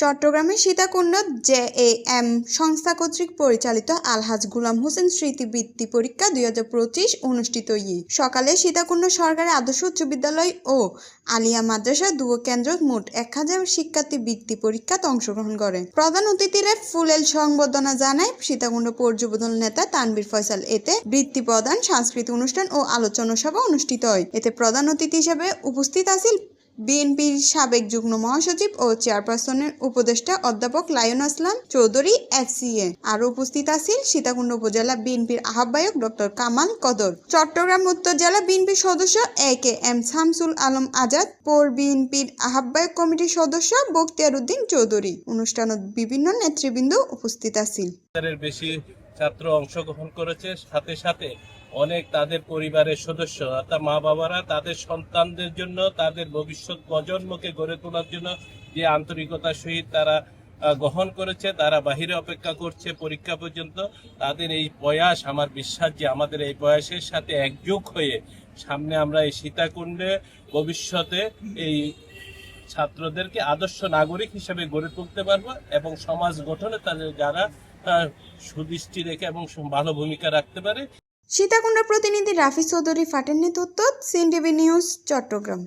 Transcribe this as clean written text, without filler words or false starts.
চট্টগ্রামের সীতাকুণ্ড জেএএম সংস্থা কর্তৃক পরিচালিত আলহাজ গোলাম হোসেন স্মৃতি বৃত্তি পরীক্ষা 2025 অনুষ্ঠিত সকালে সীতাকুণ্ড সরকারি আদর্শ উচ্চ বিদ্যালয় ও আলিয়া মাদ্রাসা দুয়ো কেন্দ্র মোট 1000 শিক্ষার্থী বৃত্তি পরীক্ষাতে অংশগ্রহণ করে। প্রধান অতিথিরা ফুলেল সংবর্ধনা জানায় সীতাকুণ্ড পৌর যুবদল নেতা তানভীর ফয়সাল। এতে বৃত্তি প্রদান, সাংস্কৃতিক অনুষ্ঠান ও আলোচনা সভা অনুষ্ঠিত হয়। এতে প্রধান অতিথি হিসেবে উপস্থিত আছেন বিএনপির সাবেক যুগ্ম মহাসচিব ও চেয়ারপারসনের উপদেষ্টা অধ্যাপক লায়ন আসলাম চৌধুরী FCA। আরও উপস্থিত আছেন সীতাকুণ্ড উপজেলা বিএনপির আহ্বায়ক ডক্টর কামাল কদর, চট্টগ্রাম উত্তর জেলা বিএনপির সদস্য AKM শামসুল আলম আজাদ, পৌর বিএনপির আহ্বায়ক কমিটির সদস্য বখতিয়ার উদ্দিন চৌধুরী। অনুষ্ঠানত বিভিন্ন নেতৃবৃন্দ উপস্থিত আছেন। বেশি ছাত্র অংশগ্রহণ করেছে, সাথে সাথে অনেক তাদের পরিবারের সদস্য অর্থাৎ মা বাবারা তাদের সন্তানদের জন্য, তাদের ভবিষ্যৎ প্রজন্মকে গড়ে তোলার জন্য যে আন্তরিকতার সহিত তারা গ্রহণ করেছে, তারা বাহিরে অপেক্ষা করছে পরীক্ষা পর্যন্ত। তাদের এই প্রয়াস, আমার বিশ্বাস যে আমাদের এই প্রয়াসের সাথে একযোগ হয়ে সামনে আমরা এই সীতাকুণ্ডে ভবিষ্যতে এই ছাত্রদেরকে আদর্শ নাগরিক হিসেবে গড়ে তুলতে পারবো এবং সমাজ গঠনে তাদের যারা সুদৃষ্টি রেখে এবং ভালো ভূমিকা রাখতে পারে। সীতাকুণ্ড প্রতিনিধি রাফি চৌধুরী ফাটের নেতৃত্ব, সিএনটিভি নিউজ, চট্টগ্রাম।